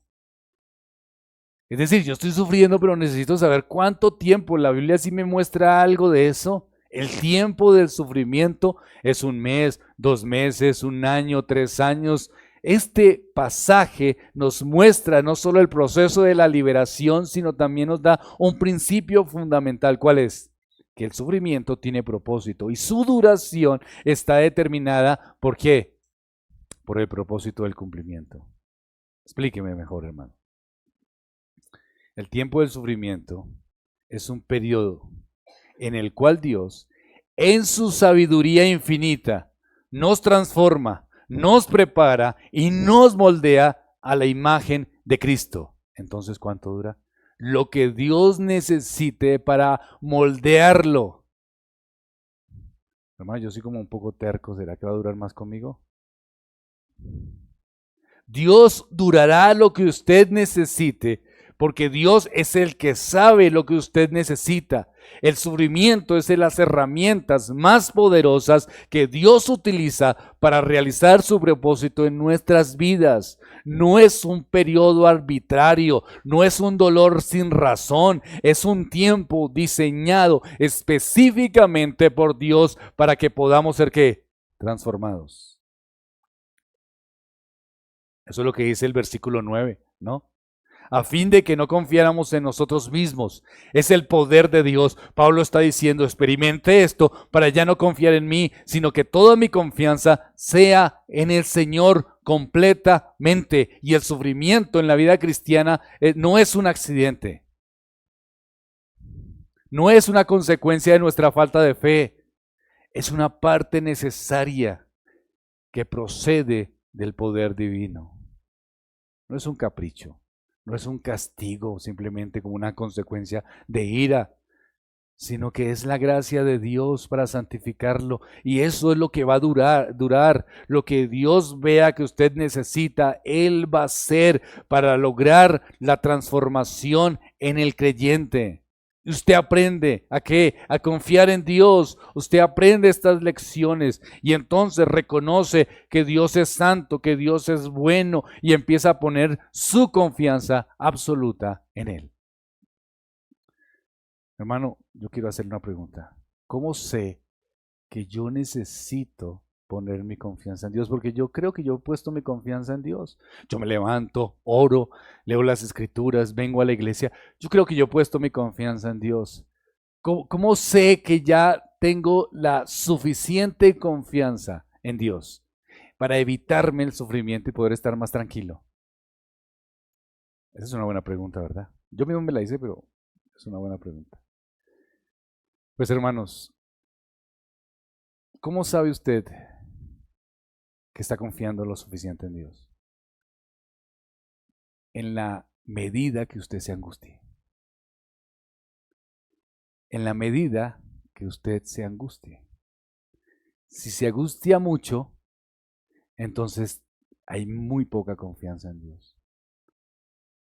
Es decir, yo estoy sufriendo, pero necesito saber cuánto tiempo. La Biblia sí me muestra algo de eso. El tiempo del sufrimiento es 1 mes, 2 meses, 1 año, 3 años. Este pasaje nos muestra no solo el proceso de la liberación, sino también nos da un principio fundamental. ¿Cuál es? Que el sufrimiento tiene propósito y su duración está determinada. ¿Por qué? por el propósito del cumplimiento. Explíqueme mejor, hermano. El tiempo del sufrimiento es un periodo en el cual Dios, en su sabiduría infinita, nos transforma, nos prepara y nos moldea a la imagen de Cristo. Entonces, ¿cuánto dura? Lo que Dios necesite para moldearlo. Hermano, yo soy como un poco terco. ¿Será que va a durar más conmigo? Dios durará lo que usted necesite, porque Dios es el que sabe lo que usted necesita. El sufrimiento es de las herramientas más poderosas que Dios utiliza para realizar su propósito en nuestras vidas. No es un periodo arbitrario, no es un dolor sin razón, es un tiempo diseñado específicamente por Dios para que podamos ser ¿qué? Transformados. Eso es lo que dice el versículo 9, ¿no? A fin de que no confiáramos en nosotros mismos. Es el poder de Dios. Pablo está diciendo, experimente esto para ya no confiar en mí, sino que toda mi confianza sea en el Señor completamente. Y el sufrimiento en la vida cristiana no es un accidente. No es una consecuencia de nuestra falta de fe. Es una parte necesaria que procede del poder divino. No es un capricho. No es un castigo simplemente como una consecuencia de ira, sino que es la gracia de Dios para santificarlo. Y eso es lo que va a durar. Lo que Dios vea que usted necesita, Él va a hacer para lograr la transformación en el creyente. Usted aprende ¿a qué? A confiar en Dios. Usted aprende estas lecciones y entonces reconoce que Dios es santo, que Dios es bueno y empieza a poner su confianza absoluta en Él. Hermano, yo quiero hacerle una pregunta. ¿Cómo sé que yo necesito poner mi confianza en Dios? Porque yo creo que yo he puesto mi confianza en Dios. Yo me levanto, oro, leo las escrituras, vengo a la iglesia. Yo creo que yo he puesto mi confianza en Dios. ¿Cómo sé que ya tengo la suficiente confianza en Dios para evitarme el sufrimiento y poder estar más tranquilo? Esa es una buena pregunta, ¿verdad? Yo mismo me la hice, pero es una buena pregunta. Pues hermanos, ¿cómo sabe usted que está confiando lo suficiente en Dios? En la medida que usted se angustie. En la medida que usted se angustie. Si se angustia mucho, entonces hay muy poca confianza en Dios.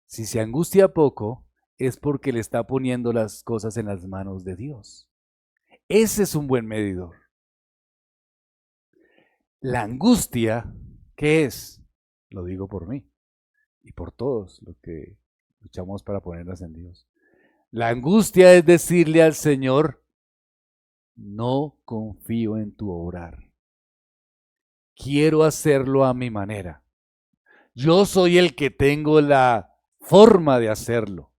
Si se angustia poco, es porque le está poniendo las cosas en las manos de Dios. Ese es un buen medidor. La angustia, ¿qué es? Lo digo por mí y por todos los que luchamos para ponerlas en Dios. La angustia es decirle al Señor, no confío en tu obrar. Quiero hacerlo a mi manera. Yo soy el que tengo la forma de hacerlo.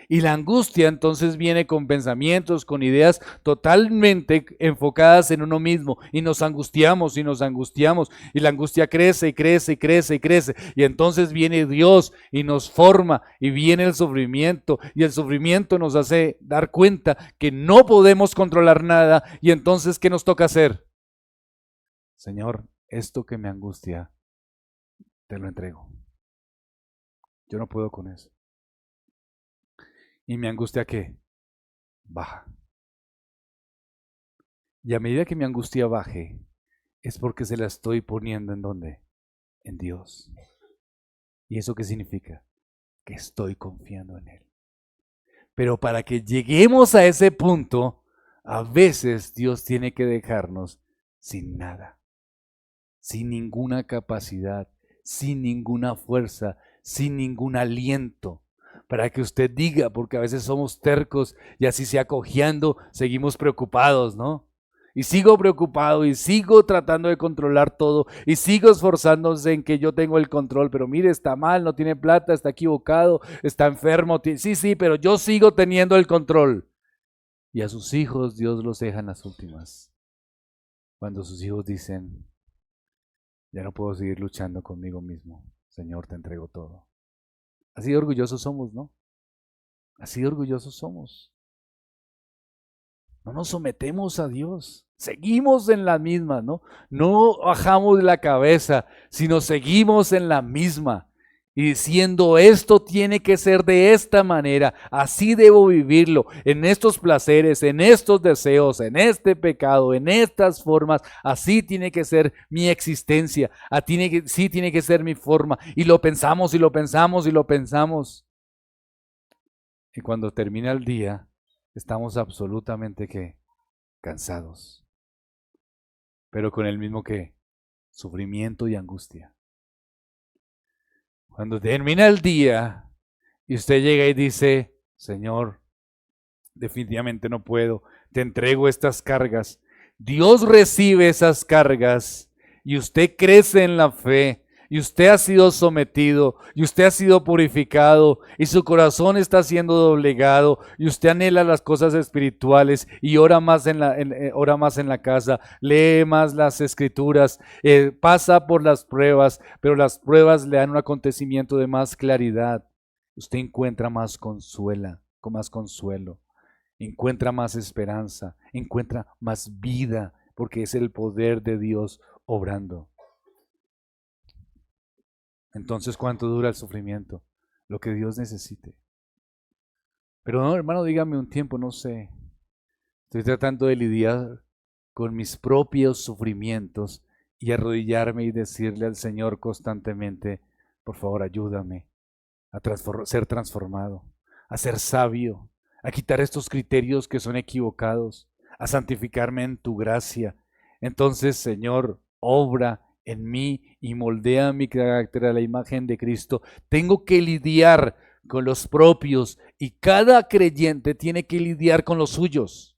Y la angustia entonces viene con pensamientos, con ideas totalmente enfocadas en uno mismo. Y nos angustiamos y nos angustiamos. Y la angustia crece y crece y crece y crece. Y entonces viene Dios y nos forma. Y viene el sufrimiento. Y el sufrimiento nos hace dar cuenta que no podemos controlar nada. Y entonces, ¿qué nos toca hacer? Señor, esto que me angustia, te lo entrego. Yo no puedo con eso. ¿Y mi angustia qué? Baja. Y a medida que mi angustia baje, es porque se la estoy poniendo ¿en dónde? En Dios. ¿Y eso qué significa? Que estoy confiando en Él. Pero para que lleguemos a ese punto, a veces Dios tiene que dejarnos sin nada, sin ninguna capacidad, sin ninguna fuerza, sin ningún aliento. Para que usted diga, porque a veces somos tercos y así sea cojeando, seguimos preocupados, ¿no? Y sigo preocupado y sigo tratando de controlar todo y sigo esforzándose en que yo tengo el control, pero mire, está mal, no tiene plata, está equivocado, está enfermo, sí, pero yo sigo teniendo el control. Y a sus hijos Dios los deja en las últimas. Cuando sus hijos dicen, Ya no puedo seguir luchando conmigo mismo. Señor, te entrego todo. Así de orgullosos somos, ¿no? Así de orgullosos somos. No nos sometemos a Dios. Seguimos en la misma, ¿no? No bajamos la cabeza, sino seguimos en la misma. Y diciendo, esto tiene que ser de esta manera, así debo vivirlo, en estos placeres, en estos deseos, en este pecado, en estas formas, así tiene que ser mi existencia, sí tiene que ser mi forma. Y lo pensamos y lo pensamos y lo pensamos. Y cuando termina el día, estamos absolutamente ¿qué? Cansados, pero con el mismo ¿qué? Sufrimiento y angustia. Cuando termina el día y usted llega y dice, Señor, definitivamente no puedo, te entrego estas cargas. Dios recibe esas cargas y usted crece en la fe. Y usted ha sido sometido, y usted ha sido purificado, y su corazón está siendo doblegado, y usted anhela las cosas espirituales, y ora más ora más en la casa, lee más las escrituras, pasa por las pruebas, pero las pruebas le dan un acontecimiento de más claridad. Usted encuentra más consuelo, encuentra más esperanza, encuentra más vida, porque es el poder de Dios obrando. Entonces, ¿cuánto dura el sufrimiento? Lo que Dios necesite. Pero no, hermano, dígame un tiempo, no sé. Estoy tratando de lidiar con mis propios sufrimientos y arrodillarme y decirle al Señor constantemente, por favor, ayúdame a ser transformado, a ser sabio, a quitar estos criterios que son equivocados, a santificarme en tu gracia. Entonces, Señor, obra en mí y moldea mi carácter a la imagen de Cristo. Tengo que lidiar con los propios y cada creyente tiene que lidiar con los suyos.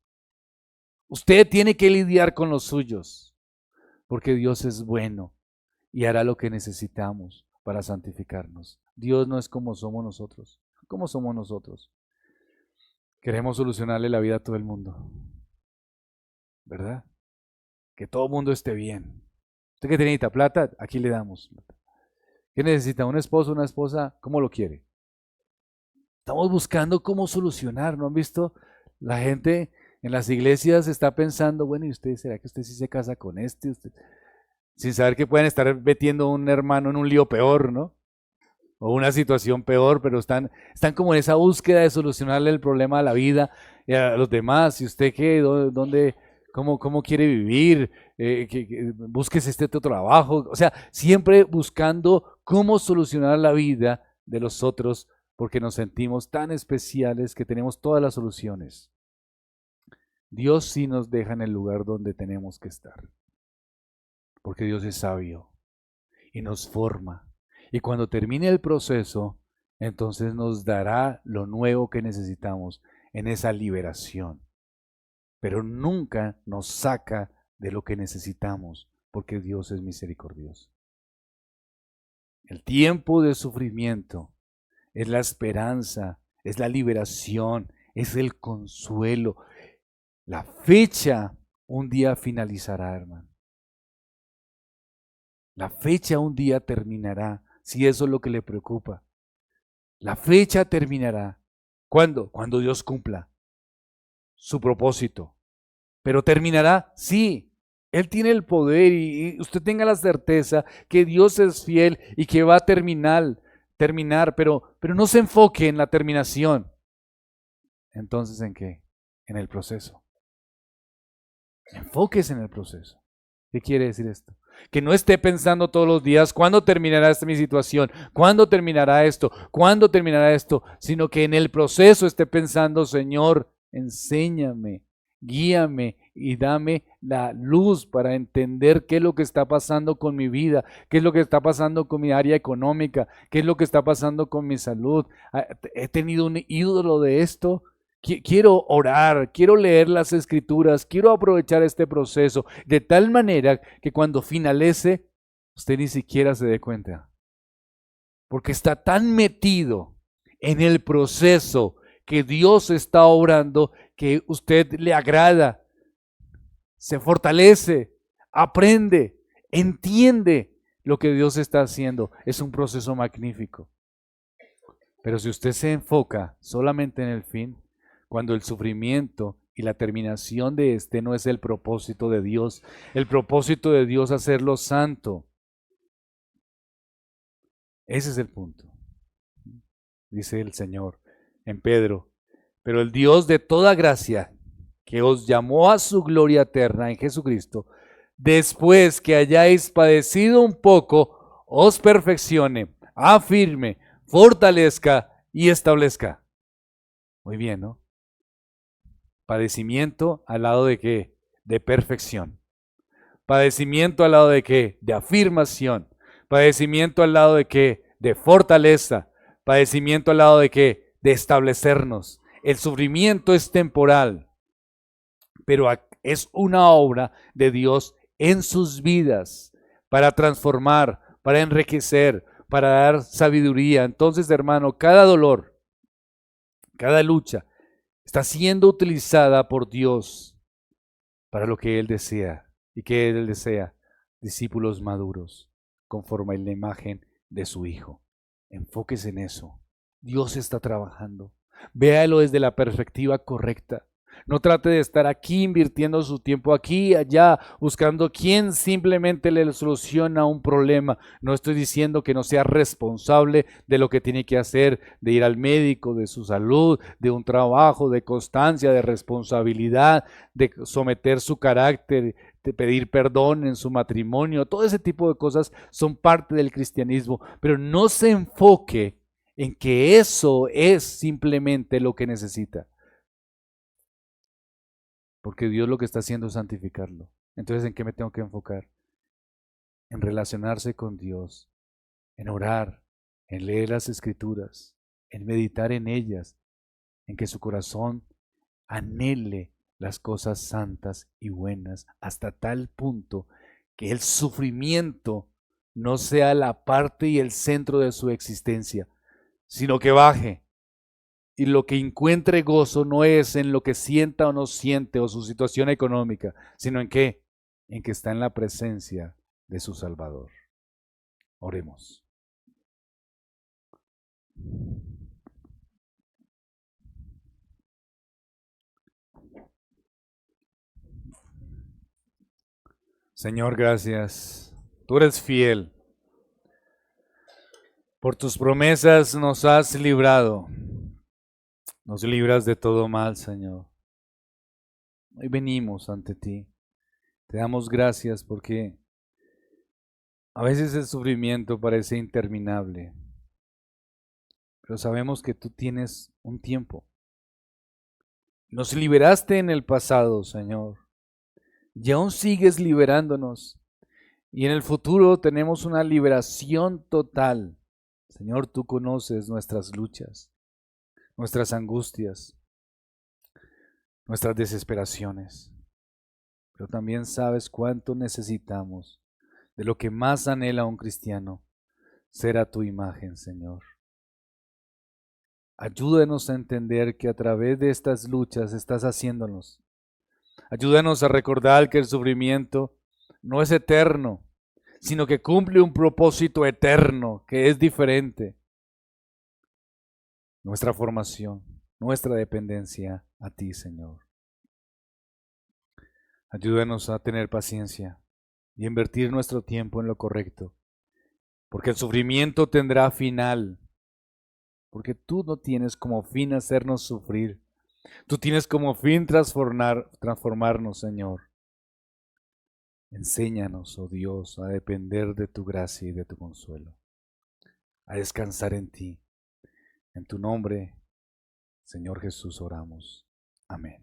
Usted tiene que lidiar con los suyos, porque Dios es bueno y hará lo que necesitamos para santificarnos. Dios no es como somos nosotros. ¿Cómo somos nosotros? Queremos solucionarle la vida a todo el mundo, ¿verdad? Que todo el mundo esté bien. ¿Usted qué necesita? ¿Plata? Aquí le damos. ¿Qué necesita? ¿Un esposo, una esposa? ¿Cómo lo quiere? Estamos buscando cómo solucionar, ¿no han visto? La gente en las iglesias está pensando, bueno, ¿y usted será que usted sí se casa con este? Usted? Sin saber que pueden estar metiendo a un hermano en un lío peor, ¿no? O una situación peor, pero están como en esa búsqueda de solucionarle el problema a la vida y a los demás. ¿Y usted qué? ¿Dónde? ¿Cómo quiere vivir? Búsquese este otro trabajo. O sea, siempre buscando cómo solucionar la vida de los otros porque nos sentimos tan especiales que tenemos todas las soluciones. Dios sí nos deja en el lugar donde tenemos que estar, porque Dios es sabio y nos forma. Y cuando termine el proceso, entonces nos dará lo nuevo que necesitamos en esa liberación. Pero nunca nos saca de lo que necesitamos, porque Dios es misericordioso. El tiempo de sufrimiento es la esperanza, es la liberación, es el consuelo. La fecha un día finalizará, hermano. La fecha un día terminará, si eso es lo que le preocupa. La fecha terminará. ¿Cuándo? Cuando Dios cumpla su propósito. Pero terminará, sí. Él tiene el poder y usted tenga la certeza que Dios es fiel y que va a terminar, pero no se enfoque en la terminación. Entonces, ¿en qué? En el proceso. Enfóquese en el proceso. ¿Qué quiere decir esto? Que no esté pensando todos los días, ¿cuándo terminará mi situación? ¿Cuándo terminará esto? ¿Cuándo terminará esto? Sino que en el proceso esté pensando, Señor, enséñame, guíame y dame la luz para entender qué es lo que está pasando con mi vida, qué es lo que está pasando con mi área económica, qué es lo que está pasando con mi salud. ¿He tenido un ídolo de esto? Quiero orar, quiero leer las escrituras, quiero aprovechar este proceso de tal manera que cuando finalice, usted ni siquiera se dé cuenta. Porque está tan metido en el proceso que Dios está obrando que usted le agrada, se fortalece, aprende, entiende lo que Dios está haciendo es un proceso magnífico. Pero si usted se enfoca solamente en el fin, cuando el sufrimiento y la terminación de este no es el propósito de Dios, el propósito de Dios es hacerlo santo. Ese es el punto. Dice el Señor en Pedro, pero el Dios de toda gracia, que os llamó a su gloria eterna en Jesucristo, después que hayáis padecido un poco, os perfeccione, afirme, fortalezca y establezca. Muy bien, ¿no? Padecimiento al lado de qué? De perfección. Padecimiento al lado de qué? De afirmación. Padecimiento al lado de qué? De fortaleza. Padecimiento al lado de qué? De establecernos. El sufrimiento es temporal, pero es una obra de Dios en sus vidas para transformar, para enriquecer, para dar sabiduría. Entonces, hermano, cada dolor, cada lucha está siendo utilizada por Dios para lo que Él desea. ¿Y que Él desea? Discípulos maduros, conforme a la imagen de su Hijo. Enfóquese en eso. Dios está trabajando. Véalo desde la perspectiva correcta. No trate de estar aquí invirtiendo su tiempo aquí y allá, buscando quién simplemente le soluciona un problema. No estoy diciendo que no sea responsable de lo que tiene que hacer, de ir al médico, de su salud, de un trabajo, de constancia, de responsabilidad, de someter su carácter, de pedir perdón en su matrimonio. Todo ese tipo de cosas son parte del cristianismo, pero no se enfoque en que eso es simplemente lo que necesita. Porque Dios lo que está haciendo es santificarlo. Entonces, ¿en qué me tengo que enfocar? En relacionarse con Dios, en orar, en leer las Escrituras, en meditar en ellas, en que su corazón anhele las cosas santas y buenas hasta tal punto que el sufrimiento no sea la parte y el centro de su existencia, sino que baje. Y lo que encuentre gozo no es en lo que sienta o no siente o su situación económica, sino en qué? En que está en la presencia de su Salvador. Oremos. Señor, gracias. Tú eres fiel. Por tus promesas nos has librado. Nos libras de todo mal, Señor. Hoy venimos ante ti. Te damos gracias porque a veces el sufrimiento parece interminable, pero sabemos que tú tienes un tiempo. Nos liberaste en el pasado, Señor, y aún sigues liberándonos. Y en el futuro tenemos una liberación total. Señor, tú conoces nuestras luchas, nuestras angustias, nuestras desesperaciones, pero también sabes cuánto necesitamos de lo que más anhela un cristiano, ser a tu imagen, Señor. Ayúdanos a entender que a través de estas luchas estás haciéndonos. Ayúdanos a recordar que el sufrimiento no es eterno, sino que cumple un propósito eterno, que es diferente. Nuestra formación, nuestra dependencia a ti, Señor. Ayúdanos a tener paciencia y invertir nuestro tiempo en lo correcto, porque el sufrimiento tendrá final, porque tú no tienes como fin hacernos sufrir, tú tienes como fin transformarnos, Señor. Enséñanos, oh Dios, a depender de tu gracia y de tu consuelo, a descansar en ti. En tu nombre, Señor Jesús, oramos. Amén.